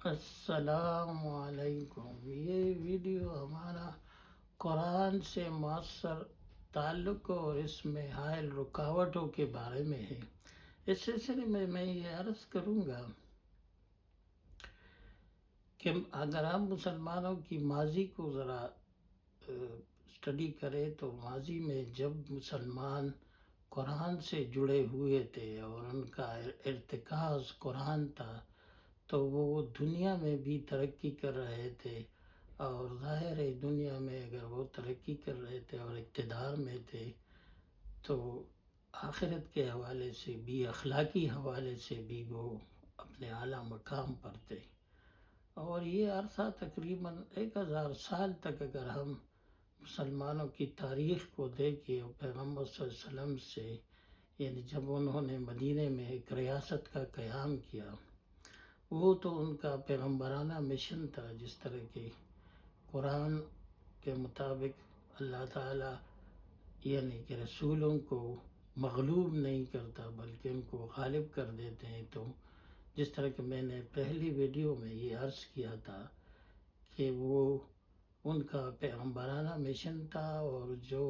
السلام علیکم۔ یہ ویڈیو ہمارا قرآن سے مؤثر تعلق اور اس میں حائل رکاوٹوں کے بارے میں ہے۔ اس سلسلے میں میں یہ عرض کروں گا کہ اگر ہم مسلمانوں کی ماضی کو ذرا اسٹڈی کریں تو ماضی میں جب مسلمان قرآن سے جڑے ہوئے تھے اور ان کا ارتکاز قرآن تھا تو وہ دنیا میں بھی ترقی کر رہے تھے، اور ظاہر ہے دنیا میں اگر وہ ترقی کر رہے تھے اور اقتدار میں تھے تو آخرت کے حوالے سے بھی، اخلاقی حوالے سے بھی وہ اپنے اعلیٰ مقام پر تھے۔ اور یہ عرصہ تقریباً 1000 سال تک اگر ہم مسلمانوں کی تاریخ کو دیکھیں، پیغمبر صلی اللہ علیہ وسلم سے، یعنی جب انہوں نے مدینے میں ایک ریاست کا قیام کیا، وہ تو ان کا پیغمبرانہ مشن تھا۔ جس طرح کہ قرآن کے مطابق اللہ تعالیٰ یعنی کہ رسولوں کو مغلوب نہیں کرتا بلکہ ان کو غالب کر دیتے ہیں، تو جس طرح کہ میں نے پہلی ویڈیو میں یہ عرض کیا تھا کہ وہ ان کا پیغمبرانہ مشن تھا، اور جو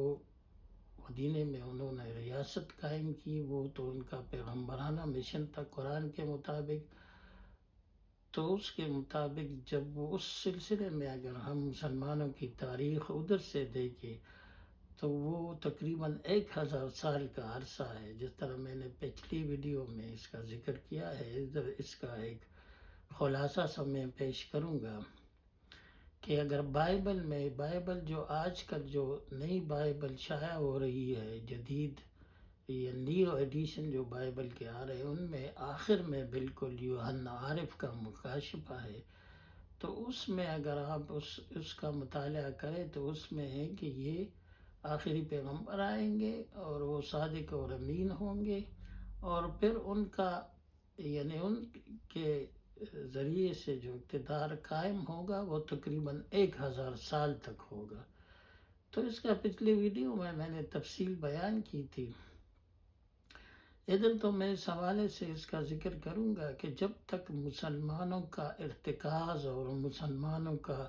مدینے میں انہوں نے ریاست قائم کی وہ تو ان کا پیغمبرانہ مشن تھا قرآن کے مطابق۔ تو اس کے مطابق جب وہ اس سلسلے میں اگر ہم مسلمانوں کی تاریخ ادھر سے دیکھیں تو وہ تقریباً 1000 سال کا عرصہ ہے۔ جس طرح میں نے پچھلی ویڈیو میں اس کا ذکر کیا ہے، ادھر اس کا ایک خلاصہ سا میں پیش کروں گا کہ اگر بائبل جو آج کل جو نئی بائبل شائع ہو رہی ہے، جدید یہ نیو ایڈیشن جو بائبل کے آ رہے ہیں، ان میں آخر میں بالکل یوحنا عارف کا مکاشفہ ہے، تو اس میں اگر آپ اس کا مطالعہ کریں تو اس میں ہے کہ یہ آخری پیغمبر آئیں گے اور وہ صادق اور امین ہوں گے، اور پھر ان کا یعنی ان کے ذریعے سے جو اقتدار قائم ہوگا وہ تقریباً 1000 سال تک ہوگا۔ تو اس کا پچھلی ویڈیو میں نے تفصیل بیان کی تھی۔ ادھر تو میں اس حوالے سے اس کا ذکر کروں گا کہ جب تک مسلمانوں کا ارتکاز اور مسلمانوں کا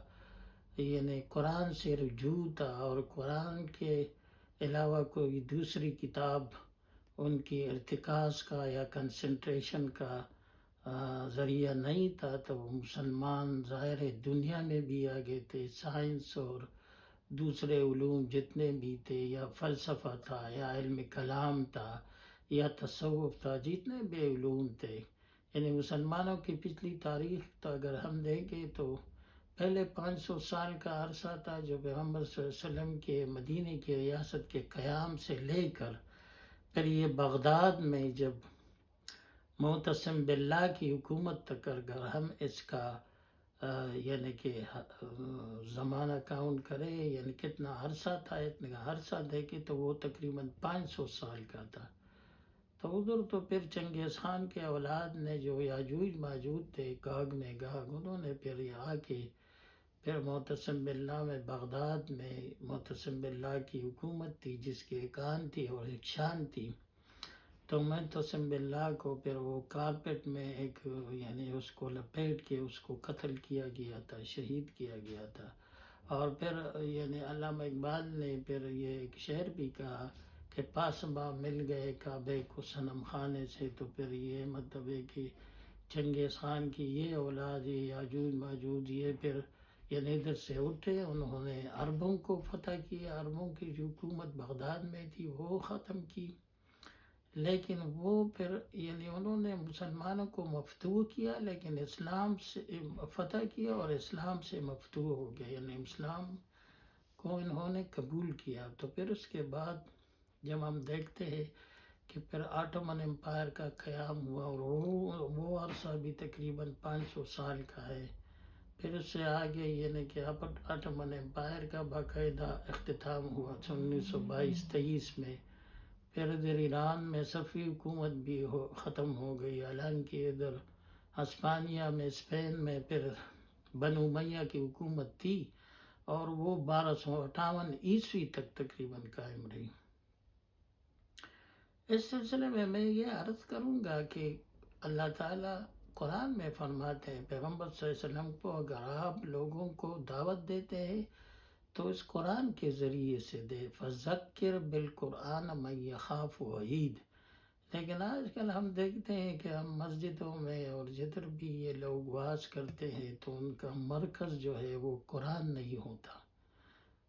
یعنی قرآن سے رجوع تھا اور قرآن کے علاوہ کوئی دوسری کتاب ان کی ارتکاز کا یا کنسنٹریشن کا ذریعہ نہیں تھا، تو وہ مسلمان ظاہر دنیا میں بھی آگے تھے۔ سائنس اور دوسرے علوم جتنے بھی تھے، یا فلسفہ تھا یا علم کلام تھا یا تصوف تھا، جتنے بھی علوم تھے، یعنی مسلمانوں کی پچھلی تاریخ تو اگر ہم دیکھیں تو پہلے 500 سال کا عرصہ تھا جو پیغمبر صلی اللہ علیہ وسلم کے مدینے کی ریاست کے قیام سے لے کر پھر یہ بغداد میں جب معتصم باللہ کی حکومت تک اگر ہم اس کا یعنی کہ زمانہ کاؤنٹ کرے، یعنی کتنا عرصہ تھا، اتنا عرصہ دیکھے تو وہ تقریباً 500 سال کا تھا۔ تو ادھر تو پھر چنگیز خان کے اولاد نے جو یاجوج ماجوج تھے، گاگ میں گاگ، انہوں نے پھر یہاں کے پھر معتصم باللہ میں بغداد میں معتصم باللہ کی حکومت تھی جس کی ایک آن تھی اور ایک شان تھی، تو معتصم باللہ کو پھر وہ کارپیٹ میں ایک یعنی اس کو لپیٹ کے اس کو قتل کیا گیا تھا، شہید کیا گیا تھا۔ اور پھر یعنی علامہ اقبال نے پھر یہ ایک شعر بھی کہا کہ پاسباں مل گئے کعبے کو صنم خانے سے، تو پھر یہ مطلب ہے کہ چنگیز خان کی یہ اولاد، یہ یاجوج ماجوج، یہ پھر یعنی ادھر سے اٹھے، انہوں نے عربوں کو فتح کیا، عربوں کی جو حکومت بغداد میں تھی وہ ختم کی، لیکن وہ پھر یعنی انہوں نے مسلمانوں کو مفتوح کیا لیکن اسلام سے فتح کیا اور اسلام سے مفتوح ہو گیا، یعنی اسلام کو انہوں نے قبول کیا۔ تو پھر اس کے بعد جب ہم دیکھتے ہیں کہ پھر آٹومن امپائر کا قیام ہوا اور وہ عرصہ بھی تقریباً 500 سال کا ہے۔ پھر اس سے آگے یعنی کہ آٹومن امپائر کا باقاعدہ اختتام ہوا 1922-23 میں۔ پھر ادھر ایران میں صفوی حکومت بھی ختم ہو گئی، حالانکہ ادھر ہسپانیہ میں اسپین میں پھر بنو امیہ کی حکومت تھی اور وہ 1258 عیسوی تک تقریباً قائم رہی۔ اس سلسلے میں یہ عرض کروں گا کہ اللہ تعالیٰ قرآن میں فرماتے ہیں پیغمبر صلی اللہ علیہ وسلم کو اگر آپ لوگوں کو دعوت دیتے ہیں تو اس قرآن کے ذریعے سے دے، فذکر بالقرآن من یخاف وعید۔ لیکن آج کل ہم دیکھتے ہیں کہ ہم مسجدوں میں اور جدھر بھی یہ لوگ واز کرتے ہیں تو ان کا مرکز جو ہے وہ قرآن نہیں ہوتا،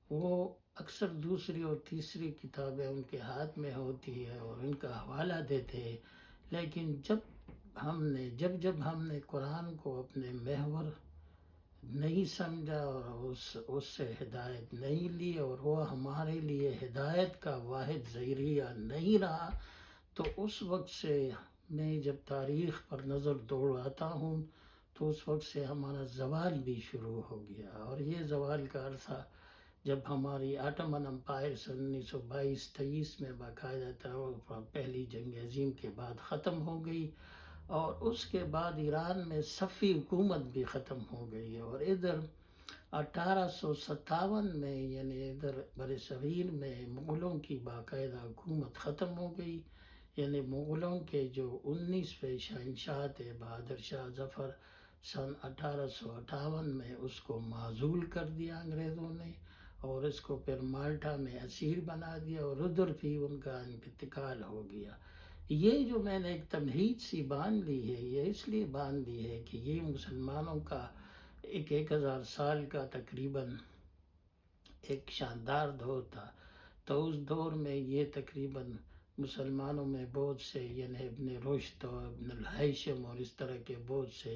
وہ اکثر دوسری اور تیسری کتابیں ان کے ہاتھ میں ہوتی ہے اور ان کا حوالہ دیتے ہیں۔ لیکن جب ہم نے قرآن کو اپنے محور نہیں سمجھا اور اس سے ہدایت نہیں لی اور وہ ہمارے لیے ہدایت کا واحد ذریعہ نہیں رہا، تو اس وقت سے میں جب تاریخ پر نظر دوڑاتا ہوں تو اس وقت سے ہمارا زوال بھی شروع ہو گیا، اور یہ زوال کا عرصہ جب ہماری آٹمن امپائر 1922-23 میں باقاعدہ طور پہلی جنگ عظیم کے بعد ختم ہو گئی، اور اس کے بعد ایران میں صفی حکومت بھی ختم ہو گئی، اور ادھر 1857 میں یعنی ادھر برصغیر میں مغلوں کی باقاعدہ حکومت ختم ہو گئی، یعنی مغلوں کے جو 19ویں شہنشاہ تھے بہادر شاہ ظفر، سن 1858 میں اس کو معزول کر دیا انگریزوں نے، اور اس کو پھر مالٹا میں اسیر بنا دیا، اور ادھر بھی ان کا انتقال ہو گیا۔ یہ جو میں نے ایک تمہید سی باندھ لی ہے، یہ اس لیے باندھ لی ہے کہ یہ مسلمانوں کا 1000 سال کا تقریباً ایک شاندار دور تھا، تو اس دور میں یہ تقریباً مسلمانوں میں بہت سے یعنی ابن رشد اور ابن الہیثم اور اس طرح کے بہت سے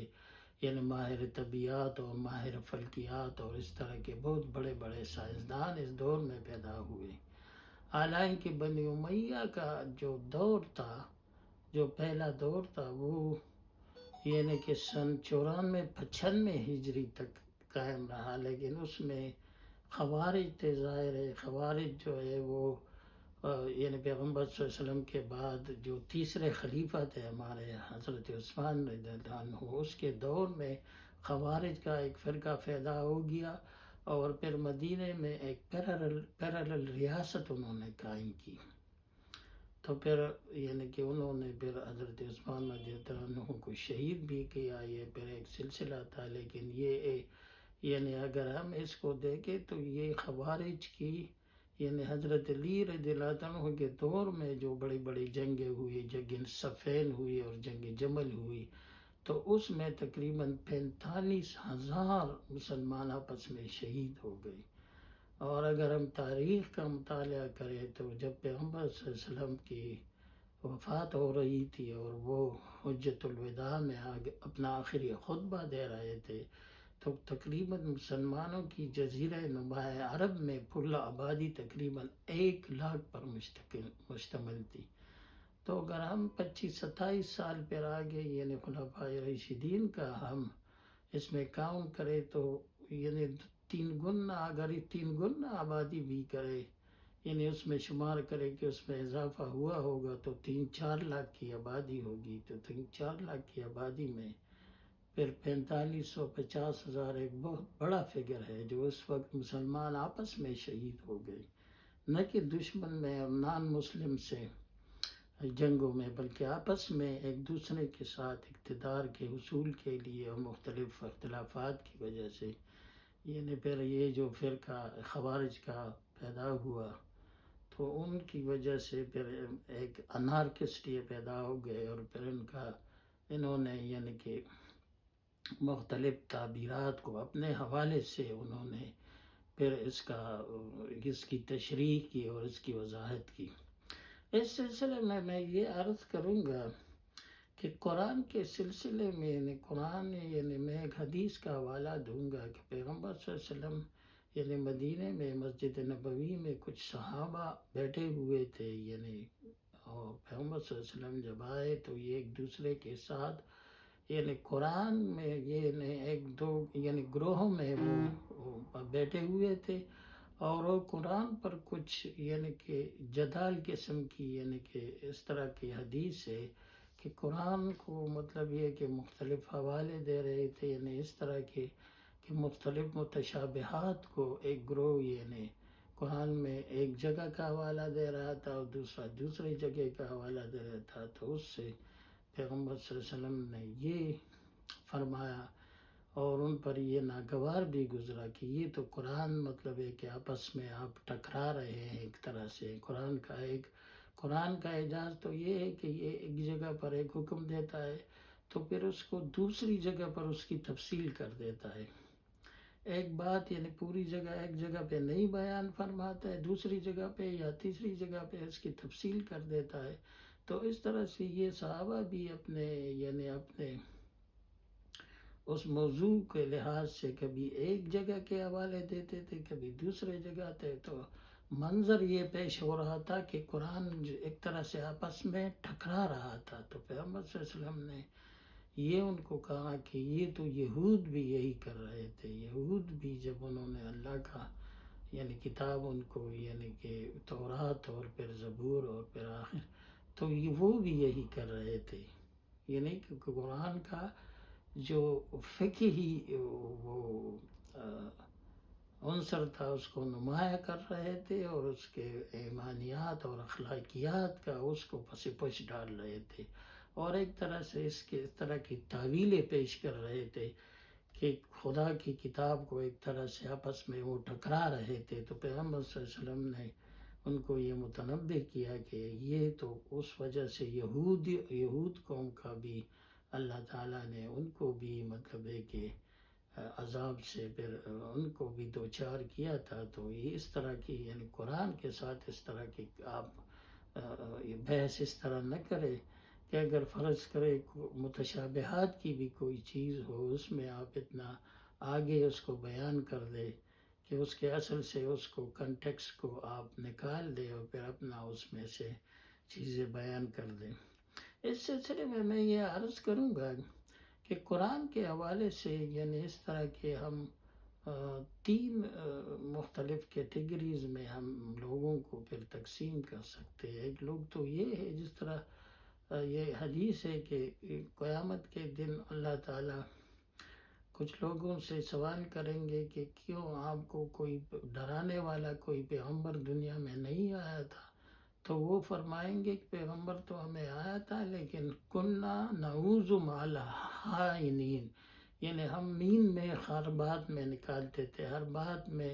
یعنی ماہر طبیعات اور ماہر فلکیات اور اس طرح کے بہت بڑے بڑے سائنسدان اس دور میں پیدا ہوئے۔ حالانکہ بنی امیہ کا جو دور تھا، جو پہلا دور تھا، وہ یعنی کہ سن 94-95 ہجری تک قائم رہا، لیکن اس میں خوارج تھے، ظاہر ہے خوارج جو ہے وہ یعنی پیغمبر صلی اللہ علیہ وسلم کے بعد جو تیسرے خلیفہ تھے ہمارے حضرت عثمان رضی اللہ عنہ، اس کے دور میں خوارج کا ایک فرقہ پیدا ہو گیا، اور پھر مدینے میں ایک پیرالل ریاست انہوں نے قائم کی، تو پھر یعنی کہ انہوں نے پھر حضرت عثمان رضی اللہ عنہ کو شہید بھی کیا، یہ پھر ایک سلسلہ تھا۔ لیکن یہ یعنی اگر ہم اس کو دیکھیں تو یہ خوارج کی یعنی حضرت علی رضی اللہ عنہ کے دور میں جو بڑی بڑی جنگیں ہوئی، جنگ صفین ہوئی اور جنگ جمل ہوئی، تو اس میں تقریباً 45,000 مسلمان آپس میں شہید ہو گئے۔ اور اگر ہم تاریخ کا مطالعہ کریں تو جب پیغمبر صلی اللہ علیہ وسلم کی وفات ہو رہی تھی اور وہ حجۃ الوداع میں اپنا آخری خطبہ دے رہے تھے، تو تقریباً مسلمانوں کی جزیرہ نما عرب میں کل آبادی تقریباً 1,00,000 پر مشتمل تھی۔ تو اگر ہم 25-27 سال پر آگے یعنی خلفائے راشدین کا ہم اس میں کاؤنٹ کرے تو یعنی 3 گنا، اگر 3 گنا آبادی بھی کرے یعنی اس میں شمار کرے کہ اس میں اضافہ ہوا ہوگا تو 3-4 لاکھ کی آبادی ہوگی، تو 3-4 لاکھ کی آبادی میں پھر 45,000-50,000 ایک بہت بڑا فگر ہے جو اس وقت مسلمان آپس میں شہید ہو گئے، نہ کہ دشمن میں اور نان مسلم سے جنگوں میں، بلکہ آپس میں ایک دوسرے کے ساتھ اقتدار کے حصول کے لیے اور مختلف اختلافات کی وجہ سے یعنی پھر یہ جو فرقہ خوارج کا پیدا ہوا، تو ان کی وجہ سے پھر ایک انارکسٹ یہ پیدا ہو گئے، اور پھر انہوں نے یعنی کہ مختلف تعبیرات کو اپنے حوالے سے انہوں نے پھر اس کی تشریح کی اور اس کی وضاحت کی۔ اس سلسلے میں یہ عرض کروں گا کہ قرآن کے سلسلے میں یعنی قرآن یعنی میں ایک حدیث کا حوالہ دوں گا کہ پیغمبر صلی اللہ علیہ وسلم یعنی مدینے میں مسجد نبوی میں کچھ صحابہ بیٹھے ہوئے تھے، یعنی اور پیغمبر صلی اللہ علیہ وسلم جب آئے تو یہ ایک دوسرے کے ساتھ یعنی قرآن میں یہ ایک دو یعنی گروہوں میں وہ بیٹھے ہوئے تھے، اور وہ قرآن پر کچھ یعنی کہ جدال قسم کی یعنی کہ اس طرح کی حدیث ہے کہ قرآن کو مطلب یہ کہ مختلف حوالے دے رہے تھے، یعنی اس طرح کے کہ مختلف متشابہات کو ایک گروہ یعنی قرآن میں ایک جگہ کا حوالہ دے رہا تھا اور دوسرا دوسری جگہ کا حوالہ دے رہا تھا، تو اس سے پیغمبر صلی اللہ علیہ وسلم نے یہ فرمایا اور ان پر یہ ناگوار بھی گزرا کہ یہ تو قرآن مطلب ہے کہ آپس میں آپ ٹکرا رہے ہیں ایک طرح سے. قرآن کا اعجاز تو یہ ہے کہ یہ ایک جگہ پر ایک حکم دیتا ہے تو پھر اس کو دوسری جگہ پر اس کی تفصیل کر دیتا ہے. ایک بات یعنی پوری جگہ ایک جگہ پہ نہیں بیان فرماتا ہے، دوسری جگہ پہ یا تیسری جگہ پہ اس کی تفصیل کر دیتا ہے. تو اس طرح سے یہ صحابہ بھی اپنے اس موضوع کے لحاظ سے کبھی ایک جگہ کے حوالے دیتے تھے، کبھی دوسرے جگہ تھے. تو منظر یہ پیش ہو رہا تھا کہ قرآن ایک طرح سے آپس میں ٹکرا رہا تھا. تو پیغمبر صلی اللہ علیہ وسلم نے یہ ان کو کہا کہ یہ تو یہود بھی یہی کر رہے تھے. یہود بھی جب انہوں نے اللہ کا یعنی کتاب ان کو یعنی کہ تورات اور پھر زبور اور پھر آخر تو وہ بھی یہی کر رہے تھے. یعنی کہ قرآن کا جو فقہی وہ عنصر تھا اس کو نمایاں کر رہے تھے اور اس کے ایمانیات اور اخلاقیات کا اس کو پس پش ڈال رہے تھے اور ایک طرح سے اس طرح کی تعویلیں پیش کر رہے تھے کہ خدا کی کتاب کو ایک طرح سے آپس میں وہ ٹکرا رہے تھے. تو پیغمبر صلی اللہ علیہ وسلم نے ان کو یہ متنبہ کیا کہ یہ تو اس وجہ سے یہود قوم کا بھی اللہ تعالیٰ نے ان کو بھی مطلب ہے کہ عذاب سے پھر ان کو بھی دوچار کیا تھا. تو یہ اس طرح کی یعنی قرآن کے ساتھ اس طرح کی آپ بحث اس طرح نہ کرے کہ اگر فرض کرے متشابہات کی بھی کوئی چیز ہو اس میں آپ اتنا آگے اس کو بیان کر دے کہ اس کے اصل سے اس کو کنٹیکس کو آپ نکال دے اور پھر اپنا اس میں سے چیزیں بیان کر دیں. اس سلسلے میں یہ عرض کروں گا کہ قرآن کے حوالے سے یعنی اس طرح کے ہم 3 مختلف کیٹیگریز میں ہم لوگوں کو پھر تقسیم کر سکتے ہیں. ایک لوگ تو یہ ہے جس طرح یہ حدیث ہے کہ قیامت کے دن اللہ تعالیٰ کچھ لوگوں سے سوال کریں گے کہ کیوں آپ کو کوئی ڈرانے والا کوئی پیغمبر دنیا میں نہیں آیا تھا. تو وہ فرمائیں گے کہ پیغمبر تو ہمیں آیا تھا لیکن کننا نعوذ مع الخائنین یعنی ہم مین میں ہر بات میں نکالتے تھے، ہر بات میں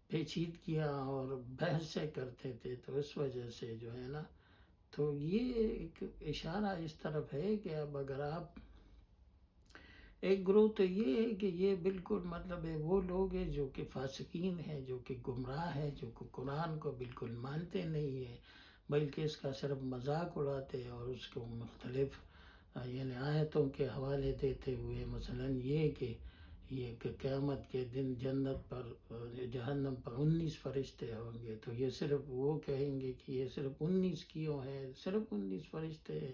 پیچیدگیاں اور بحثیں کرتے تھے. تو اس وجہ سے جو ہے نا تو یہ ایک اشارہ اس طرف ہے کہ اب اگر آپ ایک گروہ تو یہ ہے کہ یہ بالکل مطلب ہے وہ لوگ ہیں جو کہ فاسقین ہیں، جو کہ گمراہ ہیں، جو کہ قرآن کو بالکل مانتے نہیں ہیں بلکہ اس کا صرف مذاق اڑاتے ہیں اور اس کو مختلف یعنی آیتوں کے حوالے دیتے ہوئے مثلا یہ کہ قیامت کے دن جنت پر جہنم پر 19 فرشتے ہوں گے تو یہ صرف وہ کہیں گے کہ یہ صرف 19 کیوں ہیں، صرف 19 فرشتے ہیں.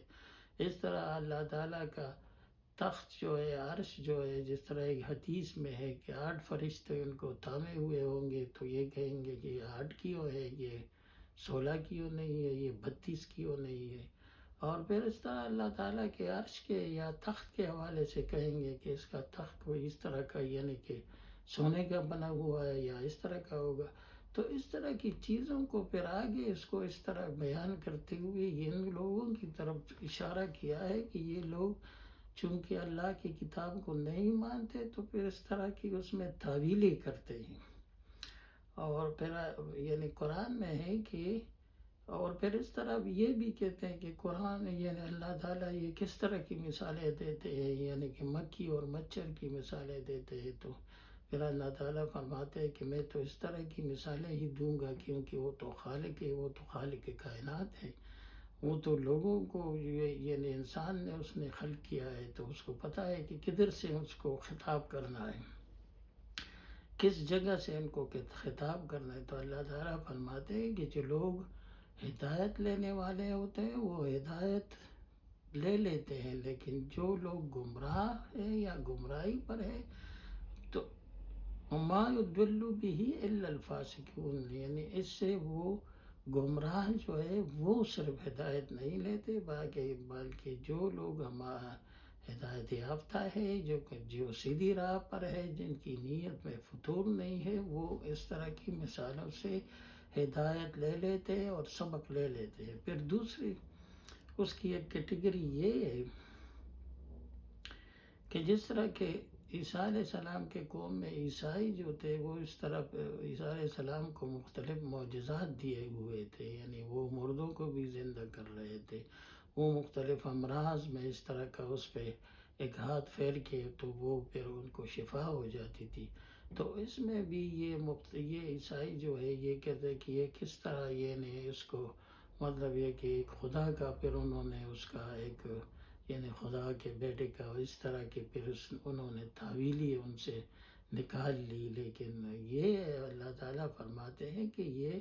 اس طرح اللہ تعالیٰ کا تخت جو ہے عرش جو ہے جس طرح ایک حدیث میں ہے کہ 8 فرشتے ان کو تھامے ہوئے ہوں گے تو یہ کہیں گے کہ یہ 8 کیوں ہے، یہ 16 کیوں نہیں ہے، یہ 32 کیوں نہیں ہے. اور پھر اس طرح اللہ تعالیٰ کے عرش کے یا تخت کے حوالے سے کہیں گے کہ اس کا تخت کوئی اس طرح کا یعنی کہ سونے کا بنا ہوا ہے یا اس طرح کا ہوگا. تو اس طرح کی چیزوں کو پھر آگے اس کو اس طرح بیان کرتے ہوئے ان لوگوں کی طرف اشارہ کیا ہے کہ یہ لوگ چونکہ اللہ کی کتاب کو نہیں مانتے تو پھر اس طرح کی اس میں تعویلیں کرتے ہیں. اور پھر یعنی قرآن میں ہے کہ اور پھر اس طرح یہ بھی کہتے ہیں کہ قرآن یعنی اللہ تعالیٰ یہ کس طرح کی مثالیں دیتے ہیں یعنی کہ مکھی اور مچھر کی مثالیں دیتے ہیں. تو پھر اللہ تعالیٰ فرماتے ہیں کہ میں تو اس طرح کی مثالیں ہی دوں گا کیونکہ وہ تو خالق ہے، وہ تو خالق کائنات ہے، وہ تو لوگوں کو یعنی انسان نے اس نے خلق کیا ہے تو اس کو پتہ ہے کہ کدھر سے اس کو خطاب کرنا ہے، کس جگہ سے ان کو خطاب کرنا ہے. تو اللہ تعالیٰ فرماتے ہیں کہ جو لوگ ہدایت لینے والے ہوتے ہیں وہ ہدایت لے لیتے ہیں لیکن جو لوگ گمراہ ہیں یا گمراہی پر ہے تو وَمَا يُضِلُّ بِهِ إِلَّا الْفَاسِقُونَ یعنی اس سے وہ گمراہ جو ہے وہ صرف ہدایت نہیں لیتے بلکہ جو لوگ ہمارا ہدایت یافتہ ہے جو سیدھی راہ پر ہے جن کی نیت میں فتور نہیں ہے وہ اس طرح کی مثالوں سے ہدایت لے لیتے ہیں اور سبق لے لیتے ہیں. پھر دوسری اس کی ایک کیٹیگری یہ ہے کہ جس طرح کہ عیسیٰ علیہ السلام کے قوم میں عیسائی جو تھے وہ اس طرح عیسیٰ علیہ السلام کو مختلف معجزات دیے ہوئے تھے، یعنی وہ مردوں کو بھی زندہ کر رہے تھے، وہ مختلف امراض میں اس طرح کا اس پہ ایک ہاتھ پھیر کے تو وہ پھر ان کو شفا ہو جاتی تھی۔ تو اس میں بھی یہ عیسائی جو ہے یہ کہتے ہیں کہ یہ کس طرح یہ نے اس کو مطلب یہ کہ ایک خدا کا پھر انہوں نے اس کا ایک یعنی خدا کے بیٹے کا اس طرح کے پھر انہوں نے تعویلی ان سے نکال لی۔ لیکن یہ اللہ تعالیٰ فرماتے ہیں کہ یہ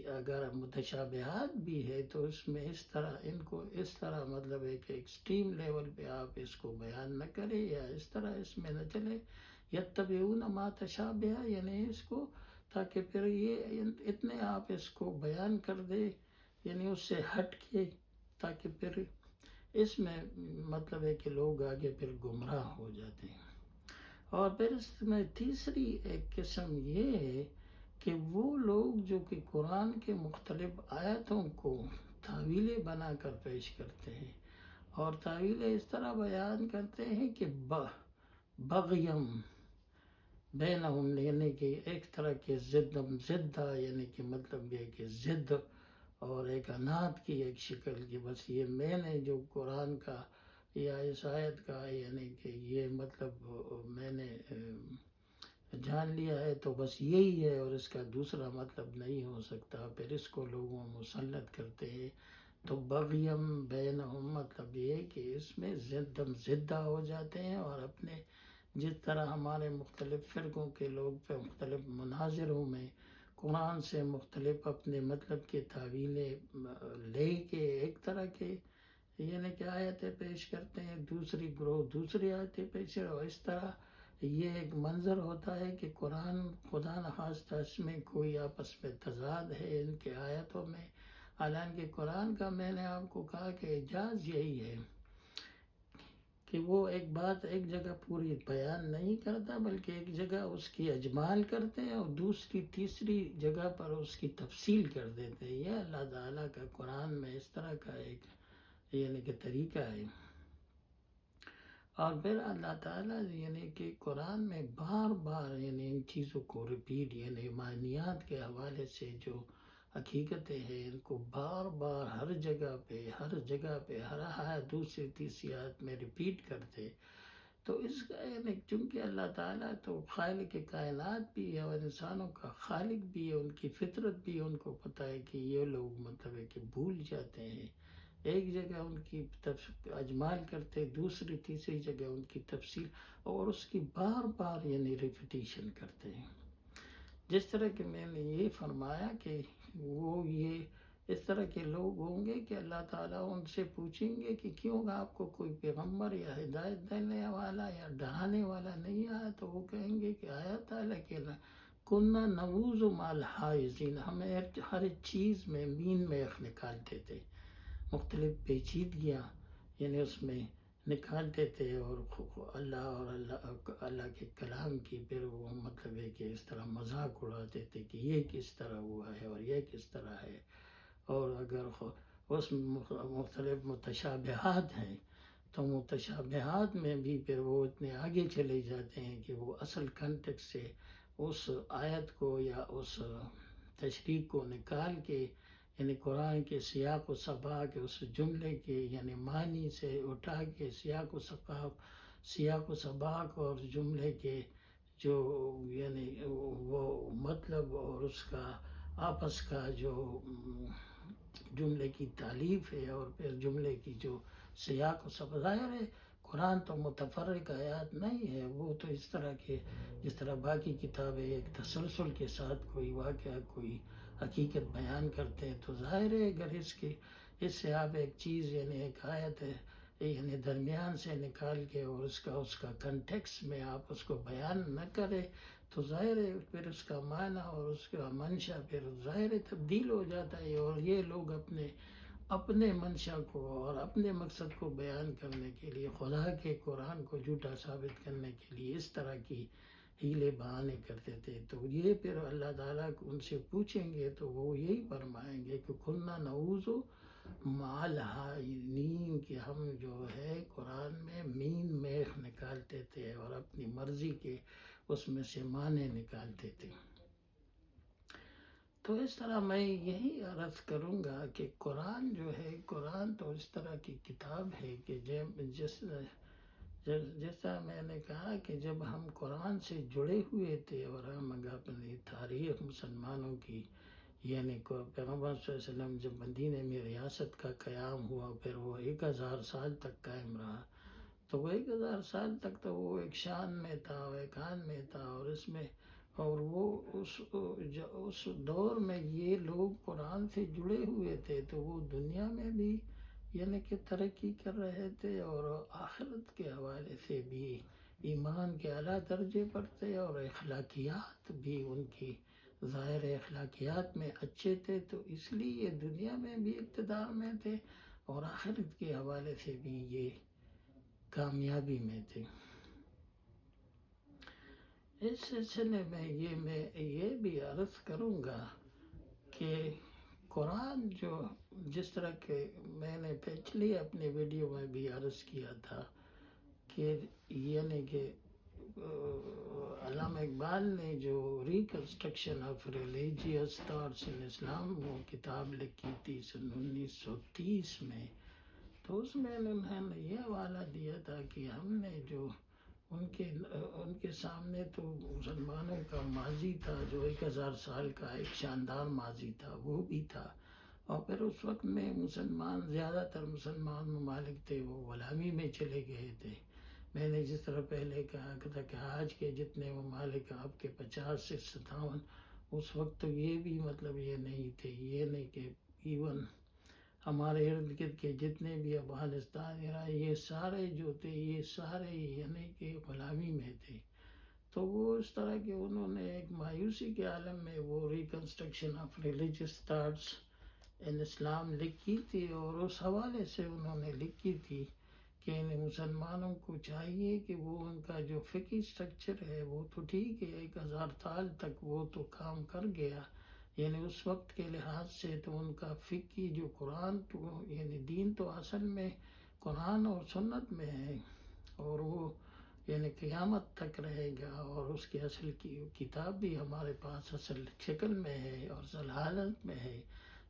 اگر متشابہات بھی ہے تو اس میں اس طرح ان کو اس طرح مطلب ایک ایکسٹریم لیول پہ آپ اس کو بیان نہ کریں یا اس طرح اس میں نہ چلے، یتبعون ما تشابہ یعنی اس کو، تاکہ پھر یہ اتنے آپ اس کو بیان کر دے یعنی اس سے ہٹ کے، تاکہ پھر اس میں مطلب ہے کہ لوگ آگے پھر گمراہ ہو جاتے ہیں۔ اور پھر اس میں تیسری ایک قسم یہ ہے کہ وہ لوگ جو کہ قرآن کے مختلف آیتوں کو تعویلیں بنا کر پیش کرتے ہیں، اور تعویلیں اس طرح بیان کرتے ہیں کہ بغیم بینہم یعنی کہ ایک طرح کے زدہ یعنی کہ مطلب یہ کہ ضد اور ایک انات کی ایک شکل کی، بس یہ میں نے جو قرآن کا یا اس آیت کا یعنی کہ یہ مطلب میں نے جان لیا ہے تو بس یہی ہے اور اس کا دوسرا مطلب نہیں ہو سکتا، پھر اس کو لوگوں مسلط کرتے ہیں۔ تو بغیم بینہم مطلب یہ کہ اس میں زدہ ہو جاتے ہیں، اور اپنے جس طرح ہمارے مختلف فرقوں کے لوگ پہ مختلف مناظروں میں قرآن سے مختلف اپنے مطلب کے تعویلیں لے کے ایک طرح کے یعنی کہ آیتیں پیش کرتے ہیں، دوسری گروہ دوسری آیتیں پیش کرتے ہیں، اور اس طرح یہ ایک منظر ہوتا ہے کہ قرآن خدا نخواستہ اس میں کوئی آپس میں تضاد ہے ان کے آیتوں میں، حالانکہ قرآن کا میں نے آپ کو کہا کہ اعجاز یہی ہے کہ وہ ایک بات ایک جگہ پوری بیان نہیں کرتا بلکہ ایک جگہ اس کی اجمال کرتے ہیں اور دوسری تیسری جگہ پر اس کی تفصیل کر دیتے ہیں۔ یہ اللہ تعالیٰ کا قرآن میں اس طرح کا ایک یعنی کہ طریقہ ہے۔ اور پھر اللہ تعالیٰ یعنی کہ قرآن میں بار بار یعنی ان چیزوں کو ریپیٹ یعنی معنیات کے حوالے سے جو حقیقتیں ہیں ان کو بار بار ہر جگہ پہ ہر آیت دوسری تیسری آیت میں ریپیٹ کرتے، تو اس کا یعنی چونکہ اللہ تعالیٰ تو خالق کائنات بھی ہے اور انسانوں کا خالق بھی ہے، ان کی فطرت بھی ان کو پتہ ہے کہ یہ لوگ مطلب ہے کہ بھول جاتے ہیں، ایک جگہ ان کی اجمال کرتے، دوسری تیسری جگہ ان کی تفصیل اور اس کی بار بار یعنی ریپیٹیشن کرتے ہیں۔ جس طرح کہ میں نے یہ فرمایا کہ وہ یہ اس طرح کے لوگ ہوں گے کہ اللہ تعالیٰ ان سے پوچھیں گے کہ کیوں آپ کو کوئی پیغمبر یا ہدایت دینے والا یا ڈرانے والا نہیں آیا، تو وہ کہیں گے کہ آیا تعالیٰ کہ کننا نعوذ مع الحائزین، ہمیں ہر چیز میں مین میں نکالتے تھے، مختلف پیچیدگیاں یعنی اس میں نکالتے تھے، اور اللہ کے کلام کی پھر وہ مطلب ہے کہ اس طرح مذاق اڑاتے تھے کہ یہ کس طرح ہوا ہے اور یہ کس طرح ہے، اور اگر اس مختلف متشابہات ہیں تو متشابہات میں بھی پھر وہ اتنے آگے چلے جاتے ہیں کہ وہ اصل کنٹیکسٹ سے اس آیت کو یا اس تشریح کو نکال کے یعنی قرآن کے سیاق و سباق اس جملے کے یعنی معنی سے اٹھا کے سیاق و سباق اور جملے کے جو یعنی وہ مطلب اور اس کا آپس کا جو جملے کی تالیف ہے اور پھر جملے کی جو سیاق و سباق، ظاہر ہے قرآن تو متفرق آیات نہیں ہے، وہ تو اس طرح کے جس طرح باقی کتابیں ایک تسلسل کے ساتھ کوئی واقعہ کوئی حقیقت بیان کرتے ہیں، تو ظاہر ہے اگر اس سے آپ ایک چیز یعنی ایک آیت ہے یعنی درمیان سے نکال کے اور اس کا کنٹیکس میں آپ اس کو بیان نہ کرے تو ظاہر ہے پھر اس کا معنی اور اس کا منشا پھر ظاہر تبدیل ہو جاتا ہے، اور یہ لوگ اپنے منشا کو اور اپنے مقصد کو بیان کرنے کے لیے خدا کے قرآن کو جھوٹا ثابت کرنے کے لیے اس طرح کی ہیلے بہانے کرتے تھے۔ تو یہ پھر اللہ تعالیٰ ان سے پوچھیں گے تو وہ یہی فرمائیں گے کہ کننا نعوذ مالحائنین کہ ہم جو ہے قرآن میں مین میخ نکالتے تھے اور اپنی مرضی کے اس میں سے معنی نکالتے تھے. تو اس طرح میں یہی عرض کروں گا کہ قرآن جو ہے، قرآن تو اس طرح کی کتاب ہے کہ جس طرح میں نے کہا کہ جب ہم قرآن سے جڑے ہوئے تھے اور ہم اپنی تاریخ مسلمانوں کی، یعنی پیغمبر صلی اللہ علیہ وسلم جب مدینہ میں ریاست کا قیام ہوا، پھر وہ 1000 سال تک قائم رہا، تو وہ 1000 سال تک تو وہ ایک شان میں تھا، وہ ایک آن میں تھا، اور اس میں اور وہ اس دور میں یہ لوگ قرآن سے جڑے ہوئے تھے، تو وہ دنیا میں بھی یعنی کہ ترقی کر رہے تھے، اور آخرت کے حوالے سے بھی ایمان کے اعلیٰ درجے پر تھے، اور اخلاقیات بھی ان کی ظاہر اخلاقیات میں اچھے تھے، تو اس لیے یہ دنیا میں بھی اقتدار میں تھے اور آخرت کے حوالے سے بھی یہ کامیابی میں تھے. اس سلسلے میں یہ بھی عرض کروں گا کہ قرآن جو جس طرح کہ میں نے پچھلی اپنے ویڈیو میں بھی عرض کیا تھا کہ یعنی کہ علامہ اقبال نے جو reconstruction of religious thoughts in Islam وہ کتاب لکھی تھی سن 1930 میں، تو اس میں انہوں نے یہ حوالہ دیا تھا کہ ہم نے جو ان کے سامنے تو مسلمانوں کا ماضی تھا جو 1000 سال کا ایک شاندار ماضی تھا، وہ بھی تھا، اور پھر اس وقت میں زیادہ تر مسلمان ممالک تھے وہ غلامی میں چلے گئے تھے. میں نے جس طرح پہلے کہا تھا کہ آج کے جتنے ممالک آپ کے 50 سے 57، اس وقت تو یہ بھی مطلب یہ نہیں تھے، یہ نہیں کہ ایون ہمارے ارد گرد کے جتنے بھی افغانستان عراق یہ سارے جو تھے یہ سارے یعنی کہ غلامی میں تھے. تو وہ اس طرح کے انہوں نے ایک مایوسی کے عالم میں وہ reconstruction of religious thoughts in Islam لکھی تھی، اور اس حوالے سے انہوں نے لکھی تھی کہ مسلمانوں کو چاہیے کہ وہ ان کا جو فقہی سٹرکچر ہے وہ تو ٹھیک ہے 1000 سال تک وہ تو کام کر گیا، یعنی اس وقت کے لحاظ سے تو ان کا فقہی جو قرآن تو یعنی دین تو اصل میں قرآن اور سنت میں ہے، اور وہ یعنی قیامت تک رہے گا، اور اس کی اصل کی کتاب بھی ہمارے پاس اصل شکل میں ہے اور اصل حالت میں ہے،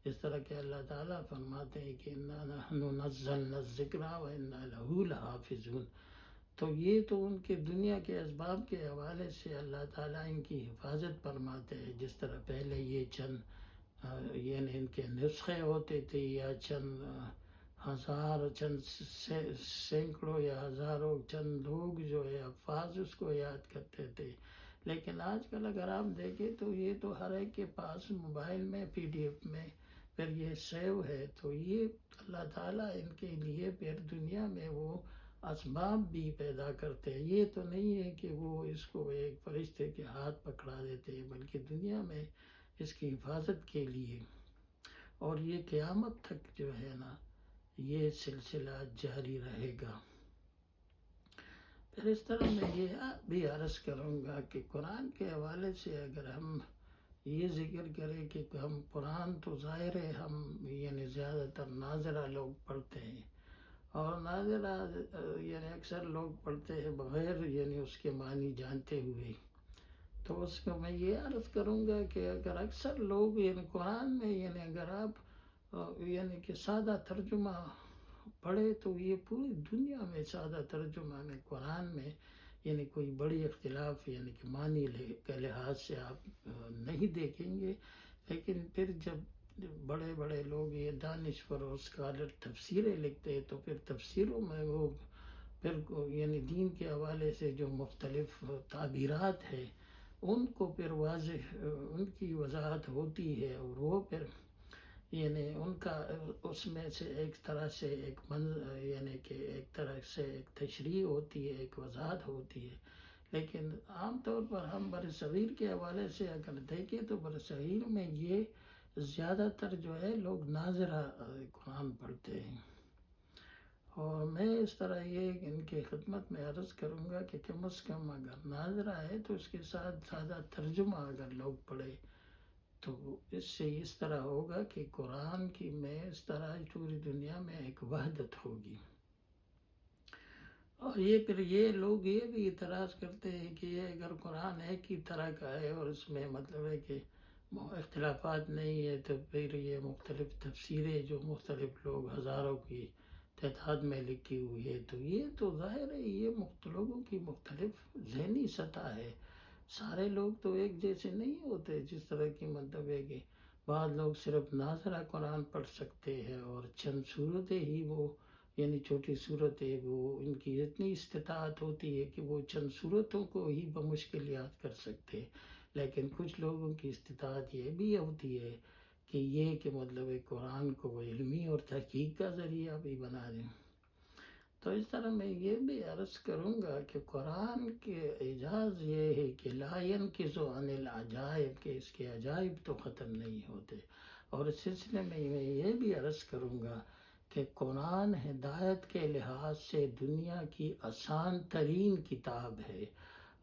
جس طرح کہ اللہ تعالیٰ فرماتے ہیں کہ اِنَّا نَحْنُ نَزَّلْنَا الذِّكْرَ وَإِنَّا لَهُ لَحَافِظُونَ. تو یہ تو ان کے دنیا کے اسباب کے حوالے سے اللہ تعالیٰ ان کی حفاظت فرماتے ہیں، جس طرح پہلے یہ چند یعنی ان کے نسخے ہوتے تھے، یا چند ہزار چند سینکڑوں یا ہزاروں چند لوگ جو ہے حفاظ اس کو یاد کرتے تھے. لیکن آج کل اگر آپ دیکھیں تو یہ تو ہر ایک کے پاس موبائل میں PDF میں پھر یہ سیو ہے، تو یہ اللہ تعالیٰ ان کے لیے پھر دنیا میں وہ اسباب بھی پیدا کرتے ہیں. یہ تو نہیں ہے کہ وہ اس کو ایک فرشتے کے ہاتھ پکڑا دیتے ہیں، بلکہ دنیا میں اس کی حفاظت کے لیے، اور یہ قیامت تک جو ہے نا یہ سلسلہ جاری رہے گا. پھر اس طرح میں یہ بھی عرض کروں گا کہ قرآن کے حوالے سے اگر ہم یہ ذکر کریں کہ ہم قرآن تو ظاہر ہے ہم یعنی زیادہ تر ناظرہ لوگ پڑھتے ہیں، اور ناظرہ یعنی اکثر لوگ پڑھتے ہیں بغیر یعنی اس کے معنی جانتے ہوئے. تو اس کو میں یہ عرض کروں گا کہ اگر اکثر لوگ یعنی قرآن میں یعنی اگر آپ یعنی کہ سادہ ترجمہ پڑھے تو یہ پوری دنیا میں سادہ ترجمہ میں قرآن میں یعنی کوئی بڑی اختلاف یعنی کہ معنی کے لحاظ سے آپ نہیں دیکھیں گے. لیکن پھر جب بڑے بڑے لوگ یہ دانشور اور اسکالر تفسیریں لکھتے ہیں تو پھر تفسیروں میں وہ پھر یعنی دین کے حوالے سے جو مختلف تعبیرات ہے ان کو پھر واضح ان کی وضاحت ہوتی ہے، اور وہ پھر یعنی ان کا اس میں سے ایک طرح سے ایک یعنی کہ ایک طرح سے ایک تشریح ہوتی ہے، ایک وضاحت ہوتی ہے. لیکن عام طور پر ہم برصغیر کے حوالے سے اگر دیکھیں تو برصغیر میں یہ زیادہ تر جو ہے لوگ ناظرہ قرآن پڑھتے ہیں. اور میں اس طرح یہ ان کے خدمت میں عرض کروں گا کہ کم از کم اگر ناظرہ ہے تو اس کے ساتھ سادہ ترجمہ اگر لوگ پڑھے تو اس سے اس طرح ہوگا کہ قرآن کی میں اس طرح پوری دنیا میں ایک وحدت ہوگی. اور پھر یہ لوگ یہ بھی اعتراض کرتے ہیں کہ یہ اگر قرآن ایک ہی طرح کا ہے اور اس میں مطلب ہے کہ اختلافات نہیں ہے، تو پھر یہ مختلف تفسیریں جو مختلف لوگ ہزاروں کی تعداد میں لکھی ہوئی ہے، تو یہ تو ظاہر ہے یہ لوگوں کی مختلف ذہنی سطح ہے. سارے لوگ تو ایک جیسے نہیں ہوتے. جس طرح کی مطلب ہے کہ بعض لوگ صرف ناظرہ قرآن پڑھ سکتے ہیں اور چند صورتیں ہی وہ یعنی چھوٹی صورتیں وہ ان کی اتنی استطاعت ہوتی ہے کہ وہ چند صورتوں کو ہی بمشکل یاد کر سکتے ہیں. لیکن کچھ لوگوں کی استطاعت یہ بھی ہوتی ہے کہ یہ کہ مطلب قرآن کو وہ علمی اور تحقیق کا ذریعہ بھی بنا دیں. تو اس طرح میں یہ بھی عرض کروں گا کہ قرآن کے اعجاز یہ ہے کہ لا ينقص عن العجائب، کہ اس کے عجائب تو ختم نہیں ہوتے. اور اس سلسلے میں یہ بھی عرض کروں گا کہ قرآن ہدایت کے لحاظ سے دنیا کی آسان ترین کتاب ہے،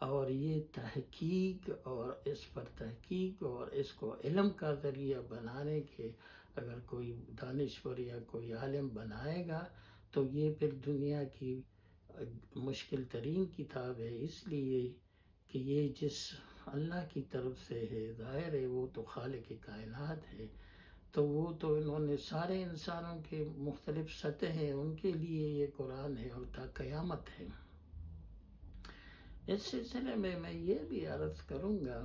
اور یہ تحقیق اور اس پر تحقیق اور اس کو علم کا ذریعہ بنانے کے اگر کوئی دانشور یا کوئی عالم بنائے گا تو یہ پھر دنیا کی مشکل ترین کتاب ہے. اس لیے کہ یہ جس اللہ کی طرف سے ہے، ظاہر ہے وہ تو خالق کائنات ہے، تو وہ تو انہوں نے سارے انسانوں کے مختلف سطح ہیں، ان کے لیے یہ قرآن ہے اور تا قیامت ہے. اس سلسلے میں یہ بھی عرض کروں گا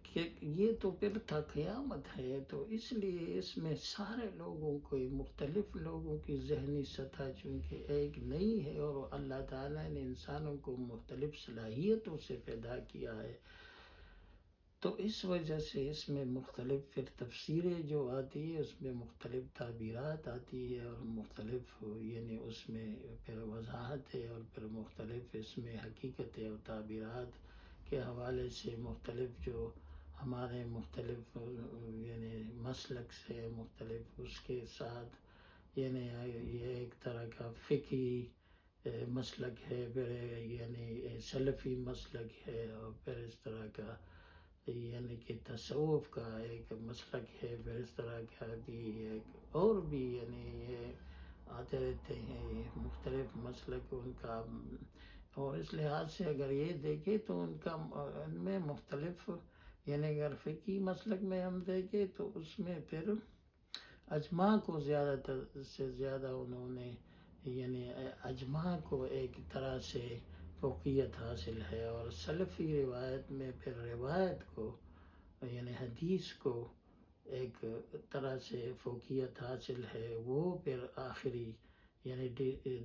کہ یہ تو پھر تا قیامت ہے، تو اس لیے اس میں سارے لوگوں کو مختلف لوگوں کی ذہنی سطح چونکہ ایک نہیں ہے اور اللہ تعالیٰ نے انسانوں کو مختلف صلاحیتوں سے پیدا کیا ہے، تو اس وجہ سے اس میں مختلف پھر تفسیریں جو آتی ہے اس میں مختلف تعبیرات آتی ہے اور مختلف یعنی اس میں پھر وضاحت ہے اور پھر مختلف اس میں حقیقت اور تعبیرات کے حوالے سے مختلف جو ہمارے مختلف یعنی مسلک سے مختلف اس کے ساتھ یعنی یہ ایک طرح کا فقہی مسلک ہے، پھر یعنی سلفی مسلک ہے، اور پھر اس طرح کا یعنی کہ تصوف کا ایک مسلک ہے، پھر اس طرح کا بھی ایک اور بھی یعنی یہ آتے رہتے ہیں یہ مختلف مسلک ان کا. اور اس لحاظ سے اگر یہ دیکھیں تو ان میں مختلف یعنی اگر فقہی مسلک میں ہم دیکھیں تو اس میں پھر اجماع کو زیادہ تر سے زیادہ انہوں نے یعنی اجماع کو ایک طرح سے فوقیت حاصل ہے، اور سلفی روایت میں پھر روایت کو یعنی حدیث کو ایک طرح سے فوقیت حاصل ہے، وہ پھر آخری یعنی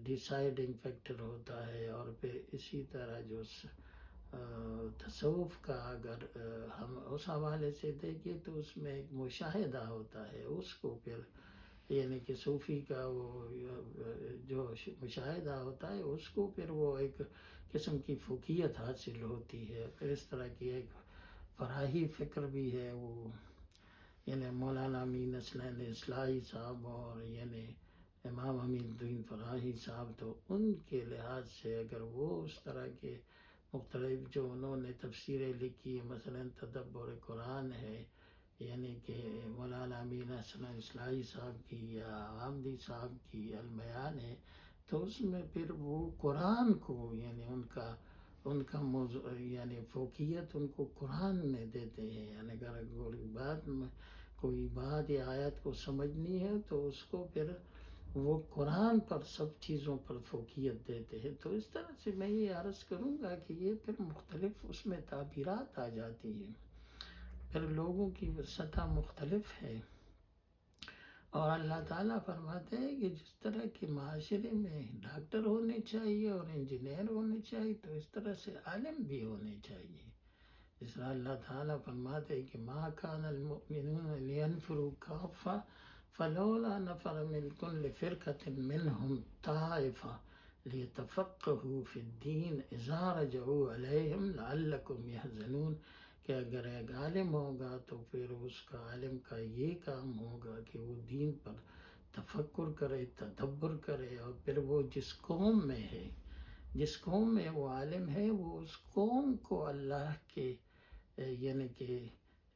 ڈیسائیڈنگ فیکٹر ہوتا ہے. اور پھر اسی طرح جو تصوف کا اگر ہم اس حوالے سے دیکھیں تو اس میں ایک مشاہدہ ہوتا ہے، اس کو پھر یعنی کہ صوفی کا وہ جو مشاہدہ ہوتا ہے اس کو پھر وہ ایک قسم کی فوقیت حاصل ہوتی ہے. پھر اس طرح کی ایک فراہی فکر بھی ہے، وہ یعنی مولانا امین اسلم اصلاحی صاحب اور یعنی امام امین الدین فراہی صاحب، تو ان کے لحاظ سے اگر وہ اس طرح کے مختلف جو انہوں نے تفسیریں لکھی مثلا تدبر قرآن ہے یعنی کہ مولانا امین اسلم اصلاحی صاحب کی یا حامدی صاحب کی المیان ہے، تو اس میں پھر وہ قرآن کو یعنی ان کا موضوع یعنی فوقیت ان کو قرآن میں دیتے ہیں. یعنی اگر کوئی بات یا آیت کو سمجھنی ہے تو اس کو پھر وہ قرآن پر سب چیزوں پر فوقیت دیتے ہیں. تو اس طرح سے میں یہ عرض کروں گا کہ یہ پھر مختلف اس میں تعبیرات آ جاتی ہیں، پھر لوگوں کی سطح مختلف ہے. اور اللہ تعالیٰ فرماتے ہیں کہ جس طرح کے معاشرے میں ڈاکٹر ہونے چاہیے اور انجینئر ہونے چاہیے تو اس طرح سے عالم بھی ہونے چاہیے. اس طرح اللہ تعالیٰ فرماتے ہیں کہ ما کان المؤمنون لینفروا کافہ فلولا نفر من كل فرقة منهم طائفة ليتفقهوا في الدين إذا رجعوا عليهم لعلكم يحزنون. کہ اگر ایک عالم ہوگا تو پھر اس کا عالم کا یہ کام ہوگا کہ وہ دین پر تفکر کرے، تدبر کرے، اور پھر وہ جس قوم میں ہے، جس قوم میں وہ عالم ہے، وہ اس قوم کو اللہ کے یعنی کہ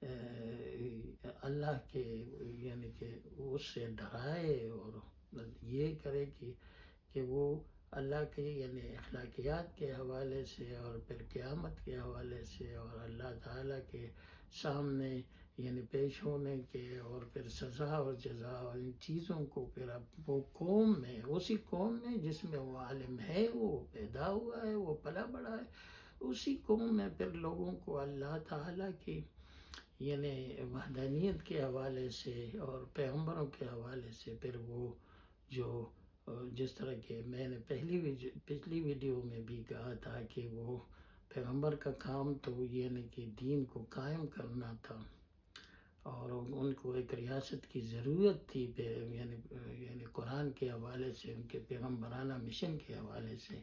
اللہ کے یعنی کہ اس سے ڈرائے اور یہ کرے کہ وہ اللہ کے یعنی اخلاقیات کے حوالے سے اور پھر قیامت کے حوالے سے اور اللہ تعالیٰ کے سامنے یعنی پیش ہونے کے اور پھر سزا اور جزا اور ان چیزوں کو پھر اب وہ قوم میں اسی قوم میں جس میں وہ عالم ہے، وہ پیدا ہوا ہے، وہ پلا بڑا ہے، اسی قوم میں پھر لوگوں کو اللہ تعالیٰ کی یعنی وحدانیت کے حوالے سے اور پیغمبروں کے حوالے سے پھر وہ جو جس طرح کہ میں نے پچھلی ویڈیو میں بھی کہا تھا کہ وہ پیغمبر کا کام تو یعنی کہ دین کو قائم کرنا تھا اور ان کو ایک ریاست کی ضرورت تھی یعنی قرآن کے حوالے سے، ان کے پیغمبرانہ مشن کے حوالے سے.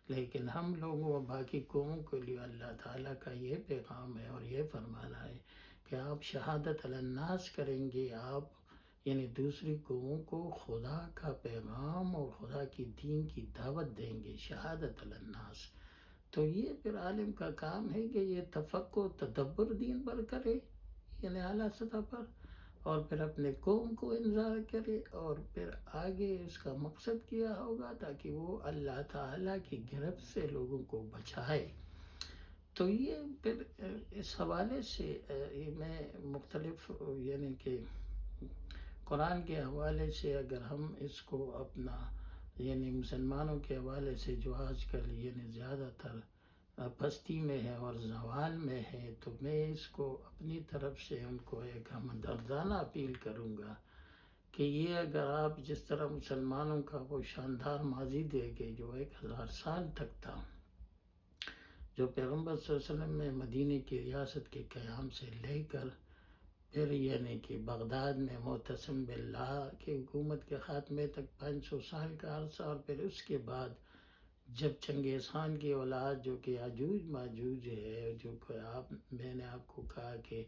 لیکن ہم لوگوں اور باقی قوموں کے لیے اللہ تعالیٰ کا یہ پیغام ہے اور یہ فرمانا ہے کہ آپ شہادت علی الناس کریں گے، آپ یعنی دوسری قوموں کو خدا کا پیغام اور خدا کی دین کی دعوت دیں گے، شہادت علی الناس. تو یہ پھر عالم کا کام ہے کہ یہ تفکر تدبر دین پر کرے یعنی اعلیٰ سطح پر، اور پھر اپنے قوم کو انذار کرے اور پھر آگے اس کا مقصد کیا ہوگا تاکہ وہ اللہ تعالیٰ کی گرفت سے لوگوں کو بچائے. تو یہ پھر اس حوالے سے میں مختلف یعنی کہ قرآن کے حوالے سے اگر ہم اس کو اپنا یعنی مسلمانوں کے حوالے سے جو آج کل یعنی زیادہ تر پستی میں ہے اور زوال میں ہے، تو میں اس کو اپنی طرف سے ان کو ایک ہمدردانہ اپیل کروں گا کہ یہ اگر آپ جس طرح مسلمانوں کا وہ شاندار ماضی دے گے جو 1000 سال تک تھا، جو پیغمبر صلی اللہ علیہ وسلم میں مدینہ کی ریاست کے قیام سے لے کر پھر یعنی کہ بغداد میں معتصم باللہ کی حکومت کے خاتمے تک 500 سال کا عرصہ، اور پھر اس کے بعد جب چنگیز خان کی اولاد جو کہ یاجوج ماجوج ہے، جو کہ میں نے آپ کو کہا کہ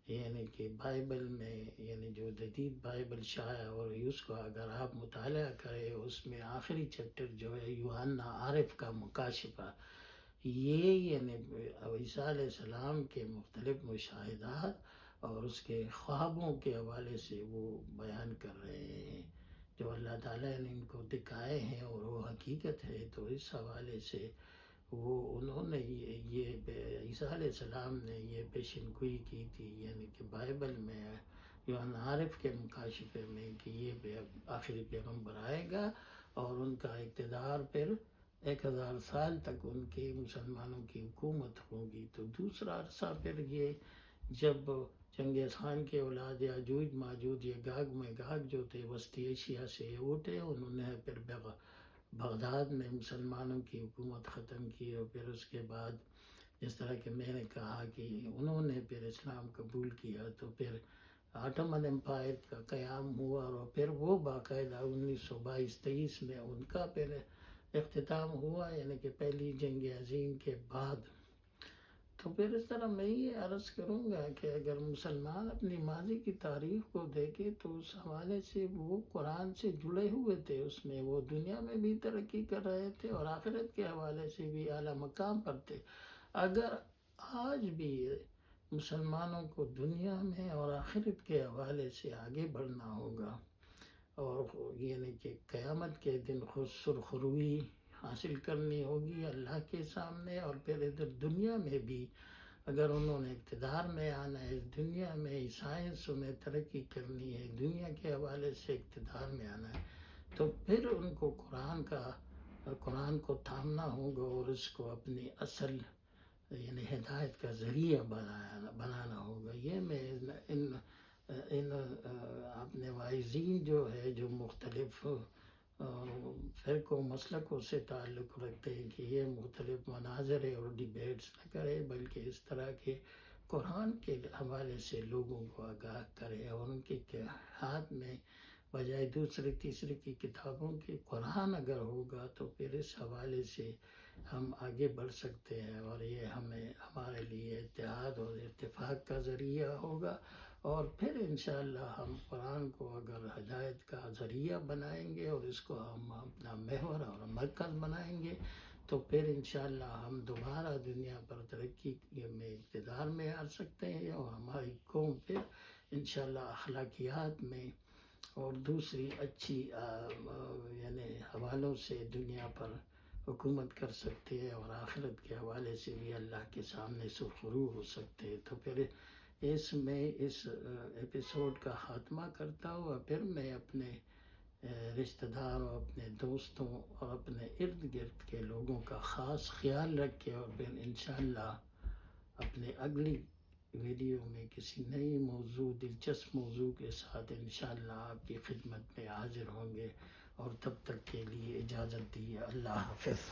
یعنی کہ بائبل میں یعنی جو جدید بائبل شائع اور اس کو اگر آپ مطالعہ کریں، اس میں آخری چیپٹر جو ہے یوحنا عارف کا مکاشفہ، یہ یعنی عیسیٰ علیہ السلام کے مختلف مشاہدات اور اس کے خوابوں کے حوالے سے وہ بیان کر رہے ہیں جو اللہ تعالیٰ نے ان کو دکھائے ہیں اور وہ حقیقت ہے. تو اس حوالے سے انہوں نے یہ عیسیٰ علیہ السلام نے یہ پیشن گوئی کی تھی یعنی کہ بائبل میں یوحنا عارف کے مکاشفے میں کہ یہ آخری پیغمبر آئے گا اور ان کا اقتدار پھر 1000 سال تک ان کے مسلمانوں کی حکومت ہوگی. تو دوسرا عرصہ پھر یہ جب چنگیز خان کے اولاد یاجوج ماجوج یہ گاگ میں گاگ جو تھے وسطی ایشیا سے اٹھے، انہوں نے پھر بغداد میں مسلمانوں کی حکومت ختم کی، اور پھر اس کے بعد جس طرح کہ میں نے کہا کہ انہوں نے پھر اسلام قبول کیا، تو پھر آٹومن امپائر کا قیام ہوا اور پھر وہ باقاعدہ 1922-23 میں ان کا پھر اختتام ہوا یعنی کہ پہلی جنگ عظیم کے بعد. تو پھر اس طرح میں یہ عرض کروں گا کہ اگر مسلمان اپنی ماضی کی تاریخ کو دیکھے تو اس حوالے سے وہ قرآن سے جڑے ہوئے تھے، اس میں وہ دنیا میں بھی ترقی کر رہے تھے اور آخرت کے حوالے سے بھی اعلیٰ مقام پر تھے. اگر آج بھی مسلمانوں کو دنیا میں اور آخرت کے حوالے سے آگے بڑھنا ہوگا اور یعنی کہ قیامت کے دن خود سرخروئی حاصل کرنی ہوگی اللہ کے سامنے، اور پھر ادھر دنیا میں بھی اگر انہوں نے اقتدار میں آنا ہے، دنیا میں سائنس میں ترقی کرنی ہے، دنیا کے حوالے سے اقتدار میں آنا ہے، تو پھر ان کو قرآن کو تھامنا ہوگا اور اس کو اپنی اصل یعنی ہدایت کا ذریعہ بنانا ہوگا. یہ میں ان اپنے واعظین جو ہے جو مختلف فرقوں مسلکوں سے تعلق رکھتے ہیں کہ یہ مختلف مناظرے اور ڈیبیٹس نہ کرے، بلکہ اس طرح کے قرآن کے حوالے سے لوگوں کو آگاہ کرے اور ان کے ہاتھ میں بجائے دوسری تیسری کی کتابوں کے قرآن اگر ہوگا تو پھر اس حوالے سے ہم آگے بڑھ سکتے ہیں اور یہ ہمارے لیے اتحاد اور اتفاق کا ذریعہ ہوگا. اور پھر انشاءاللہ ہم قرآن کو اگر ہدایت کا ذریعہ بنائیں گے اور اس کو ہم اپنا محور اور مرکز بنائیں گے تو پھر انشاءاللہ ہم دوبارہ دنیا پر ترقی میں اقتدار میں آ سکتے ہیں، اور ہماری قوم پھر انشاءاللہ اخلاقیات میں اور دوسری اچھی یعنی حوالوں سے دنیا پر حکومت کر سکتے ہیں، اور آخرت کے حوالے سے بھی اللہ کے سامنے سرخرو ہو سکتے ہیں۔ تو پھر اس ایپیسوڈ کا خاتمہ کرتا ہوں، اور پھر میں اپنے رشتہ داروں، اپنے دوستوں اور اپنے ارد گرد کے لوگوں کا خاص خیال رکھ کے، اور پھر انشاءاللہ اپنے اگلی ویڈیو میں کسی نئی موضوع، دلچسپ موضوع کے ساتھ انشاءاللہ آپ کی خدمت میں حاضر ہوں گے، اور تب تک کے لیے اجازت دیے۔ اللہ حافظ۔